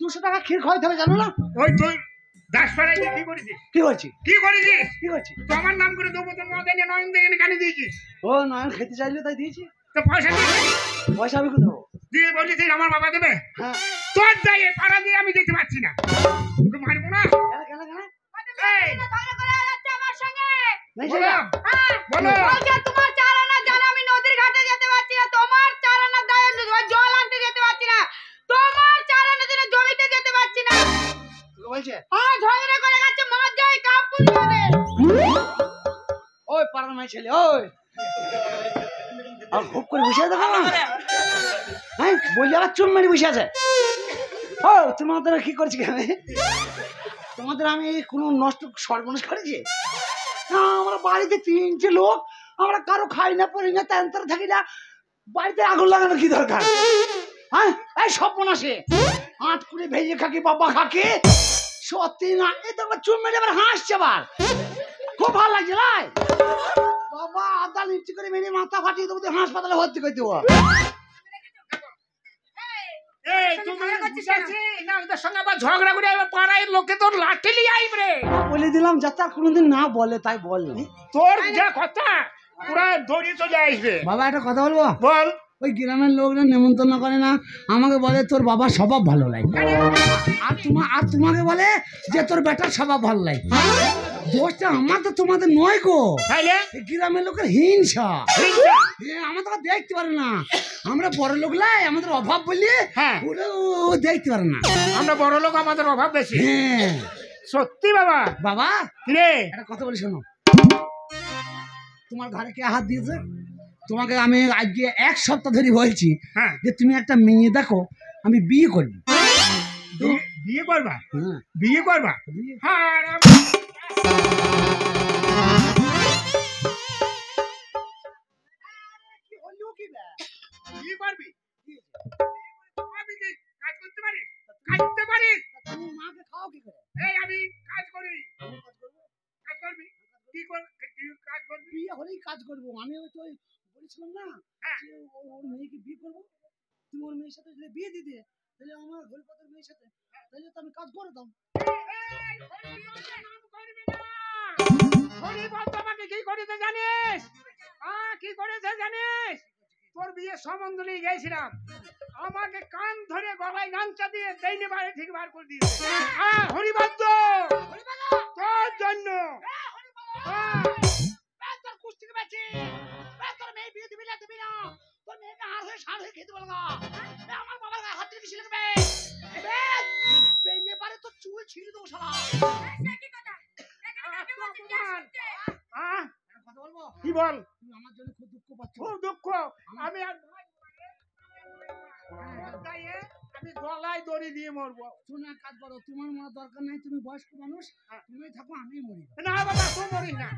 200 টাকা ক্ষীর খাওয়াইতে হবে জানো না? ওই তুই দাসপাড়ায় গিয়ে কি করেছিস? কি করছি? কি করেছিস? কি করছি? তো আমার নাম করে দেবো তো মদ এনে নয়ন দেখে কানে দিয়েছিস। ও নয়ন খেতে চাইলে তাই দিয়েছি। তো পয়সা দিয়েছিস? পয়সা আমি কোথাও দিয়ে বলেছিস আমার বাবা দেবে? হ্যাঁ। তোর যাই পাড়া দিয়ে আমি যেতে পারছি না, তোকে মারবো না। কেন কেন কেন? এই ঝগড়া করে যাচ্ছে আমার সঙ্গে। নাই বলো সেটা। বলো। বলছে তোমার 4 আনা জান আমি নদীর ঘাটে যেতে পারছি না, তোমার 4 আনা জল আনতে যেতে পারছি না, তোমার 4 আনা জন্য জমিতে যেতে পারছি না। তোকে বলছে? হ্যাঁ ঝগড়া করে যাচ্ছে মাছ যাই কাপুর করে। ওই পাড়ার মাই ছেলে ওই আর খুব করে বসে আছে দেখো। হ্যাঁ বললে আবার চুম মেরে বসে আছে। ও তোমাদের কি করছি আমি? তোমাদের আমি কোনো নষ্ট সর্বনাশ করেছি? না, আমরা বাড়িতে 3টে লোক, আমরা কারো খাই না পড়ি না তেন্তর থাকি না, বাড়িতে আগুন লাগানো কি দরকার? হ্যাঁ এই সর্বনাশে আট করে ভেজে খাকি বাবা খাকি সত্যি না। এই তো আবার চুম মেরে আবার হাসছে আবার, খুব ভালো লাগছে লাই বাবা। আদা লিচি করে মেরে মাথা ফাটিয়ে দেবো, হাসপাতালে ভর্তি করে দেবো। এই তুমি বুঝাচ্ছি না ওদের সঙ্গে আবার ঝগড়া করে আবার পাড়ায় লোকে তোর লাঠি নিয়ে আইবে। বলে দিলাম যাতে আর কোনোদিন না বলে, তাই বললাম। তোর যা কথা পুরা দড়িয়ে চলে আসবে। বাবা একটা কথা বলবো? বল। ওই গ্রামের লোকরা নেমন্তন্ন করে না, আমাকে বলে তোর বাবার স্বভাব ভালো লাগে, আর তোমাকে বলে যে তোর বেটার স্বভাব ভালো লাগে। দোষটা আমার তো তোমাদের নয় গো, গ্রামের লোকের হিংসা। আমরা তো দেখতে পারে না, আমরা বড় লোক লাই আমাদের অভাব বলি ও দেখতে পারে না। আমরা বড় লোক আমাদের অভাব বেশি। হ্যাঁ সত্যি বাবা। বাবা রে একটা কথা বলি শোনো, তোমার ঘরে কে হাত দিয়েছে? তোমাকে আমি আজকে 1 সপ্তাহ ধরে বলছি যে তুমি একটা মেয়ে দেখো, আমি বিয়ে করবি। বিয়ে করবা? হ্যাঁ বিয়ে করবা? হ্যাঁ বিয়ে করবি? আমি কি কাজ করতে পারি? কাজ করতে পারি? তুমি মাকে খাও কি করে? এই আমি কাজ করি। কাজ করবি? কি কাজ করবি? বিয়ে হলেই কাজ করবো। আমি ওই তো বলেছিলাম না যে ওর মেয়েকে বিয়ে করবো, তুমি ওর মেয়ের সাথে যদি বিয়ে দিতে তাহলে আমার হরিপদের মেয়ের সাথে, তাহলে তো আমি কাজ করতাম। হরিপদ আমাকে কি করেছে জানিস? কি করেছে জানিস? তোর বিয়ে সম্বন্ধ নিয়ে গেছিলাম, আমাকে কান ধরে গলায় গামছা দিয়ে দেইনে বাড়ি ঠিক বার করে দিয়েছে। হরিপদ তোর জন্য তোর কুস্তিকে বেঁচে তোর মেয়ে বিয়ে দিবি না দিবি না, তোর মেয়েকে হার হয়ে সার হয়ে খেতে বলগা। আমার বাবার গায়ে হাত দিয়ে শিখবে বেঁধে পারে তো চুল ছিঁড়ে দেবো শালা। কথা বলবো? কি বল? তুমি আমার জন্য খুব দুঃখ পাচ্ছ। খুব দুঃখ? আমি আর আমি গলায় দড়ি দিয়ে মরবো। শোনো এক কাজ করো, তোমার মরার দরকার নাই, তুমি বয়স্ক মানুষ, তুমি থাকো আমি মরি। না বাবা তুই মরিস না,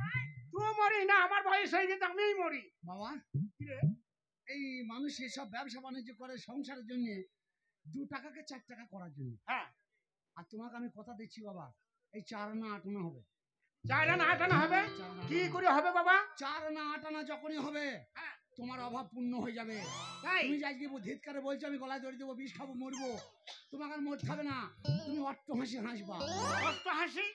তুই মরিস না, আমার বয়স হয়ে গেছে আমিই মরি। বাবা এই মানুষ এসব ব্যবসা বাণিজ্য করে সংসারের জন্য, 2 টাকাকে 4 টাকা করার জন্য। হ্যাঁ আর তোমাকে আমি কথা দিচ্ছি বাবা, এই 4 আনা 8 আনা হবে। 4 আনা 8 আনা হবে? কি করে হবে বাবা? 4 আনা 8 আনা যখনই হবে তোমার অভাব পূর্ণ হয়ে যাবে। তুমি আজকে ধিৎকারে বলছো আমি গলায় দড়ি দেবো, বিষ খাবো, মরবো, তোমাকে আর মরতে হবে না, তুমি অট্ট হাসি হাসবা। অট্ট হাসি?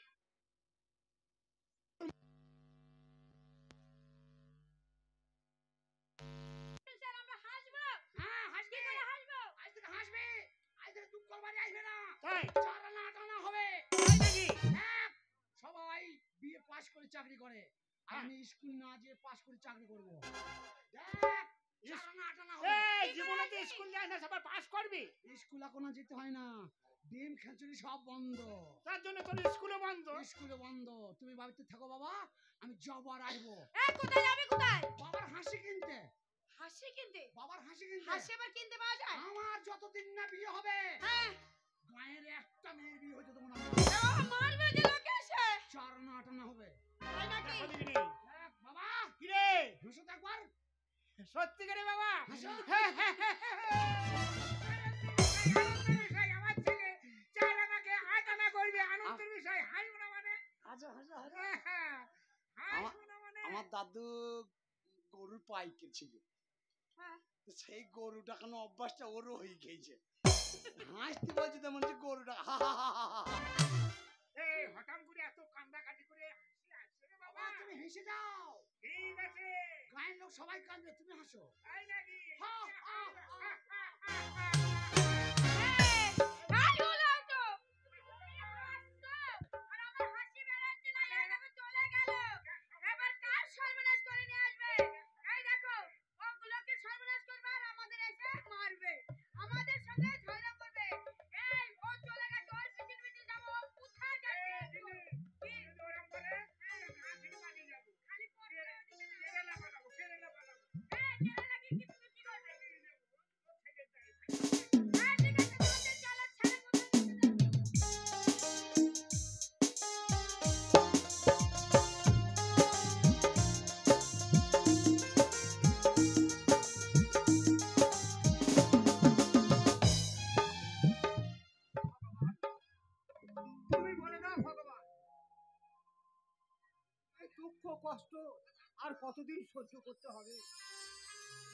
সবাই বিয়ে পাস করে চাকরি করে, আমি স্কুল না যেয়ে পাস করে চাকরি করবো। জীবনে তো স্কুল যায় না, সবার পাস করবি? স্কুল এখন যেতে হয় না, ডিম খেচুড়ি সব বন্ধ, তার জন্য তোর স্কুলে বন্ধ। স্কুলে বন্ধ। তুমি বাড়িতে থাকো বাবা, আমি যাবো আর আসবো। কোথায় যাবে? কোথায়? বাবার হাসি কিনতে। হাসি কিনতে? বাবার হাসি কিনতে। হাসি আবার কিনতে পাওয়া যায়? আমার যতদিন না বিয়ে হবে গায়ের একটা মেয়ের বিয়ে হতে দেবো না। মারবে যে লোকে এসে। 4 আনা 8 আনা হবে। তাই নাকি? বাবা কি রে? হাসো তো একবার। সত্যি করে বাবা? হাসো। আমার ছেলে 4 আনাকে 8 আনা করবে, আনন্দের বিষয়। হাসবো না মানে? হাসো হাসো হাসো। হাসবো না মানে? আমার দাদু গরুর পাইকার ছিল, সেই গরুটা কেন অভ্যাসটা ওরও হয়ে গেছে। হাসতে বলছে তেমন যে গরুটা সবাই কাঁদবে, তুমি হাসো। তাই নাকি? তুমি বলে দাও ভগবান, এই দুঃখ কষ্ট আর কতদিন সহ্য করতে হবে?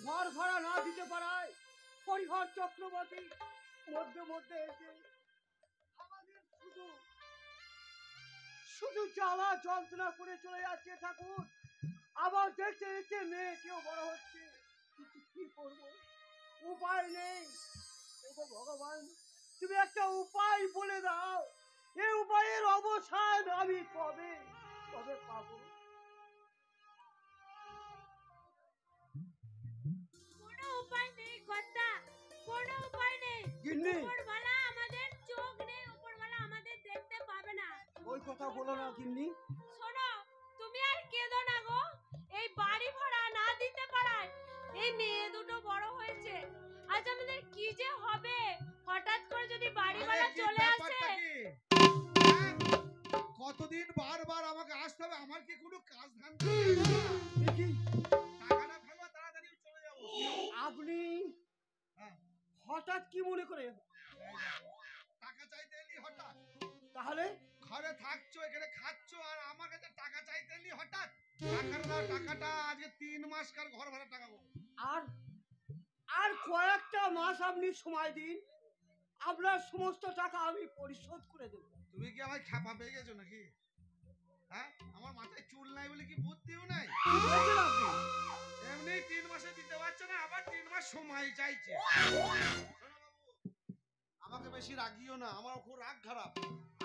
ঘর ভাড়া না দিতে পারায় হরিহর চক্রবর্তী মধ্যে মধ্যে এসে আমাদের শুধু শুধু জ্বালা যন্ত্রণা করে চলে যাচ্ছে ঠাকুর। আবার দেখতে দেখতে মেয়েকেও বড় হচ্ছে, কিন্তু কি করবো, উপায় নেই। ওগো ভগবান, তুমি একটা উপায় বলে দাও, এই উপায়ের অবসান আমি কবে কবে পাবো? কোনো উপায় নেই কর্তা, কোনো উপায় নেই। গিন্নি, উপরওয়ালা আমাদের চোখ নেই, উপরওয়ালা আমাদের দেখতে পাবে না। ওই কথা বলো না গিন্নি। শোনো, তুমি আর কেঁদো না গো। এই বাড়ি ভাড়া না দিতে পারায় এই মেয়ে দুটো বড় হয়েছে, আজ আমাদের কি যে হবে? হঠাৎ করে যদি বাড়ি ভাড়া চলে আসে। কতদিন বারবার আমাকে আসতে হবে? আমার কি কোনো কাজ ধান্দা নেই? টাকাটা ফেলো, তাড়াতাড়ি চলে যাবো। আপনি হ্যাঁ, হঠাৎ কি মনে করে? টাকা চাইতে এলি হঠাৎ? তাহলে ঘরে থাকছো, এখানে খাচ্ছো, আর আমার কাছে টাকা চাইতে এলি হঠাৎ? টাকাটা দাও, টাকাটা। আজকে 3 মাস কার ঘর ভাড়া টাকা পাবো। আর আর কয়েকটা মাস আপনি সময় দিন, আপনার সমস্ত টাকা আমি পরিশোধ করে দেবো। তুমি কি আমায় খ্যাপা পেয়ে গেছো নাকি? হ্যাঁ, আমার মাথায় চুল নাই বলে কি বুদ্ধিও নাই? কি বলছেন আপনি? এমনি 3 মাসে দিতে পারছে না, আবার 3 মাস সময় চাইছে। শোনো বাবু, আমাকে বেশি রাগিও না, আমার খুব রাগ খারাপ।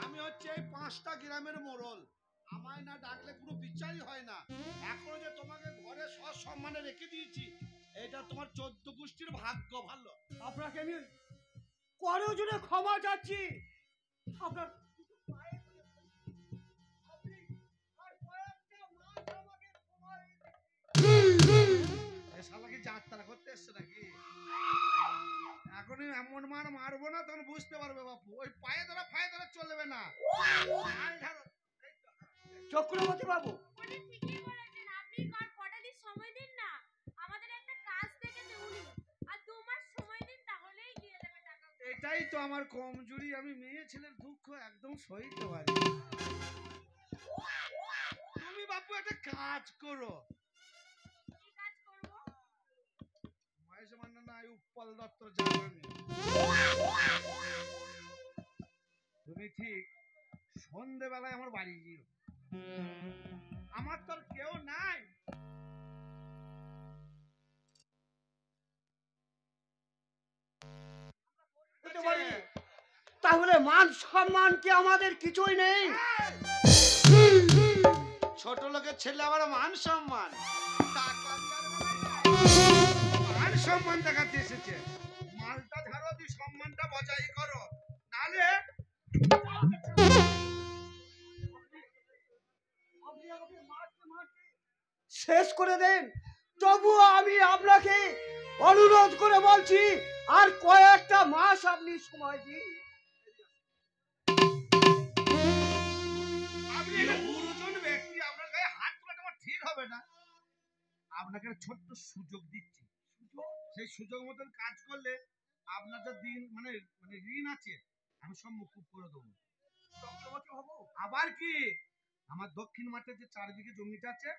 আমি হচ্ছে এই 5টা গ্রামের মোড়ল, আমায় না ডাকলে কোনো বিচারই হয় না। এখনো যে তোমাকে ঘরে সসম্মানে রেখে দিয়েছি, এটা তোমার 14 গোষ্ঠীর ভাগ্য ভালো। আপনাকে আমি করো জন্য ক্ষমা চাচ্ছি। আপনার পায়ে পড়ে বলছি, আপনি আর কয়েকটা মাস আমাকে সময় দিন। এ শালা কি যাত্রা করতে এসছে নাকি? এখনই এমন মার মারবো না, তখন বুঝতে পারবে বাপু। ওই পায়ে ধরা ফায়ে ধরা চলবে না। আর ধরো, এই তো, চক্রবর্তী বাবু, উনি ঠিকই বলেছেন, আপনি কটা দিন সময় দিন না, আমাদের একটা কাজ দেখেছে উনি, আর 2 মাস সময় দিন, তাহলেই দিয়ে দেবে টাকা। এটাই তো আমার কমজোরি, আমি মেয়ে ছেলের দুঃখ একদম সইতে পারি। তুমি বাপু একটা কাজ করো। কি কাজ করব? মহেশ মান্না না, উৎপল দত্তর জানানি। তুমি ঠিক সন্ধেবেলায় আমার বাড়ি গিয়ে, আমার তো আর কেউ নাই। হতে পারি। তাহলে মান সম্মান কি আমাদের কিছুই নেই? ছোট লোকের ছেলে আবার মান সম্মান, টাকা দেওয়ার বেলায় মান সম্মান দেখাতে এসেছে। মালটা ঝাড়ো, দি সম্মানটা বজায় করো, নালে আপনি আমাকে মারতে মারতে শেষ করে দেন, তবুও আমি আপনাকে অনুরোধ করে বলছি, আর কয়েকটা মাস আপনি সময় দিন। আপনি একটা গুরুজন ব্যক্তি, আপনার গায়ে হাত তোলাটা আমার ঠিক হবে না। আপনাকে একটা ছোট্ট সুযোগ দিচ্ছি, সেই সুযোগ মতন কাজ করলে আপনার যা দিন মানে মানে ঋণ আছে আমি সব মুকুব করে দেবো। চক্রবর্তী বাবু, আবার কি, আমার দক্ষিণ মাঠে যে 4 বিঘে জমিটা আছে,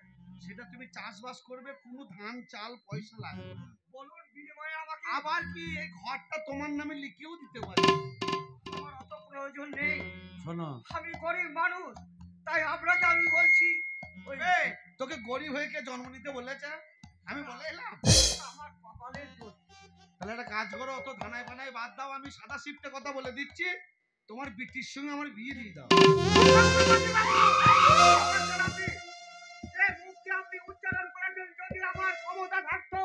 সেটা তুমি চাষবাস করবে, কোনো ধান চাল পয়সা লাগবে না। বলুন বিনিময়ে আমাকে। আবার কি, এই ঘরটা তোমার নামে লিখেও দিতে পারি। আমার অত প্রয়োজন নেই, শোনো, আমি গরিব মানুষ, তাই আপনাকে আমি বলছি, ওই এই, তোকে গরিব হয়ে কে জন্ম নিতে বলেছে? আমি বলে এলাম আমার কপালের দোষ। তাহলে একটা কাজ করো, অত ধানায় ফানায় বাদ দাও, আমি সাদা শিফটে কথা বলে দিচ্ছি, তোমার বিটির সঙ্গে আমার বিয়ে দিয়ে দাও। যে মুখে আপনি উচ্চারণ করেছেন, যদি আমার ক্ষমতা থাকতো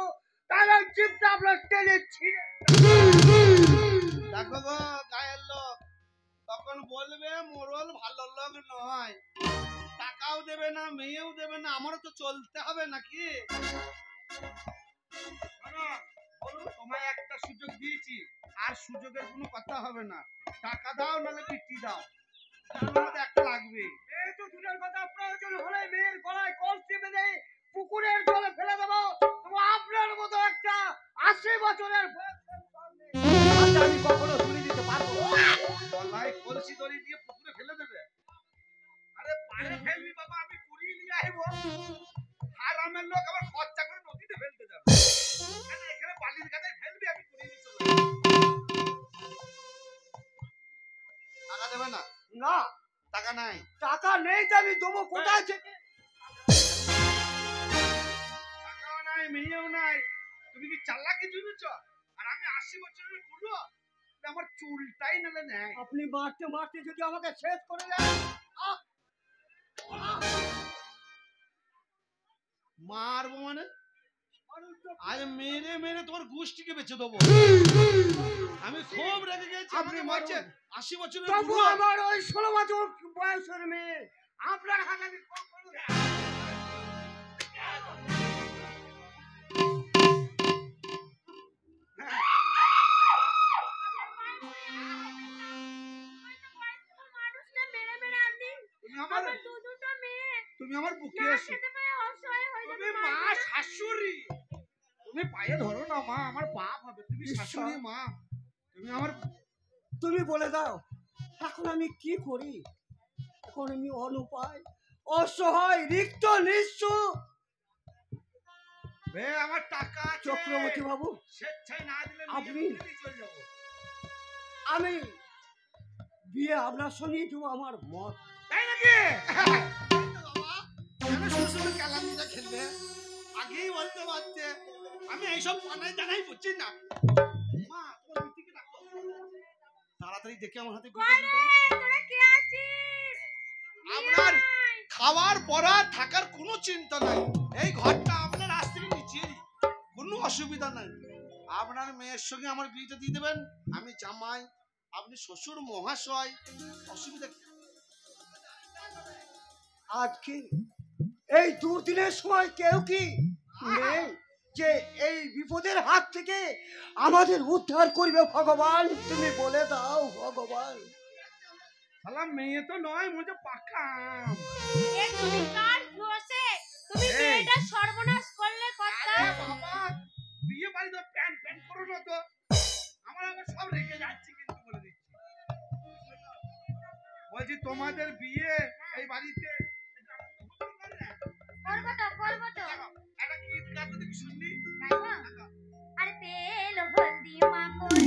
তাহলে ওই জিভটা আপনার টেনে ছিঁড়ে দেখো গো গায়ের লোক, তখন বলবে মোরল ভালো লোক নয়, টাকাও দেবে না, মেয়েও দেবে না, আমারও তো চলতে হবে নাকি। শোনো, বলুন তোমায় একটা সুযোগ দিয়েছি, আর সুযোগের কোনো কথা হবে না, টাকা দাও নাহলে বিটি দাও, তার মধ্যে একটা লাগবে। এই তো দূরের কথা, প্রয়োজন হলে মেয়ের গলায় কলসি বেঁধে পুকুরের জলে ফেলে দেবো। তবু আপনার মতো একটা 80 বছরের বয়সের সামনে আজ আমি কখনো তুলে দিতে পারবো না। গলায় কলসি দড়ি দিয়ে পুকুরে ফেলে দেবে? আরে পারে ফেলবি বাবা, আমি কুড়িয়ে নিয়ে আসবো, হারামের লোক আবার খরচা করে নদীতে ফেলতে যাবে, কেন এখানে বালির কাছে ফেলবি, আমি কুড়িয়ে নিয়ে চলে যাবো। টাকা দেবে না? না, টাকা নাই? টাকা নেই তো আমি দেবো কোথায় থেকে? টাকাও নাই, মেয়েও নাই, তুমি কি চালাকি জুড়েছ? আর আমি 80 বছরের বুড়ো, আমার চুলটাই নালে নেয়। আপনি মারতে মারতে যদি আমাকে শেষ করে দেন, মারবো মানে? আজ মেরে মেরে তোমার গোষ্ঠীকে বেঁচে দেবো। আমি খুব রেগে গেছি, আপনি আপনি মারুন। মারছেন 80 বছরের তবু বুড়ো। আমার ওই 16 বছর বয়সের মেয়ে আপনার হাতে আমি কখনো মানুষটা মেরে মেরে আপনি তুমি আমার আমার দুটো মেয়ে তুমি আমার বুকে না এসো, খেতে পেয়ে অসহায় হয়ে তুমি যাবে। মা শাশুড়ি, তুমি পায়ে ধরো না মা, আমার পাপ হবে, তুমি ঈশ্বর। শাশুড়ি মা, তুমি আমার। তুমি বলে দাও এখন আমি কি করি? এখন আমি অনুপায়, অসহায়, রিক্ত, নিঃস্ব। বে আমার টাকা আছে, চক্রবর্তী বাবু, স্বেচ্ছায় না দিলে আপনি- নিয়ে চলে যাবো। আমি বিয়ে আপনার সঙ্গেই দেবো, আমার মত। তাই নাকি? বাবা কেন শ্বশুর কালামিটা খেলবে? আগেই বলতে পারছে, আমি এইসব পানায় জানাই বুঝছি না। মা তোমার বিটিকে ডাকো, তাড়াতাড়ি দেখে আমার হাতে বিয়ে দিয়ে দাও। তোরা কে আছিস? আপনার খাওয়ার পড়া থাকার কোনো চিন্তা নাই, এই ঘরটা আপনার আজ থেকে নিচেই, কোনো অসুবিধা নাই। আপনার মেয়ের সঙ্গে আমার বিয়েটা দিয়ে দেবেন, আমি জামাই, আপনি শ্বশুর মহাশয়, অসুবিধা কি? আজকে এই দুর্দিনের সময় কেউ কি নেই যে এই বিপদের হাত থেকে আমাদের উদ্ধার করবে? ভগবান তুমি বলে দাও ভগবান। শালা মেয়ে তো নয়, মুঝে পাকা আম। এ তুমি কার দোষে তুমি এই। মেয়েটা সর্বনাশ করলে কর্তা? আরে বাবা, বিয়ে বাড়ি তো প্যান প্যান করো না তো, আমার আবার সব রেখে যাচ্ছি কিন্তু বলে দিচ্ছি। বলছি তোমাদের বিয়ে এই বাড়িতে করবো তো একটা গীত গাইতে দেখি শুনলি। গাইবো? আরে তেল হলদি মা করে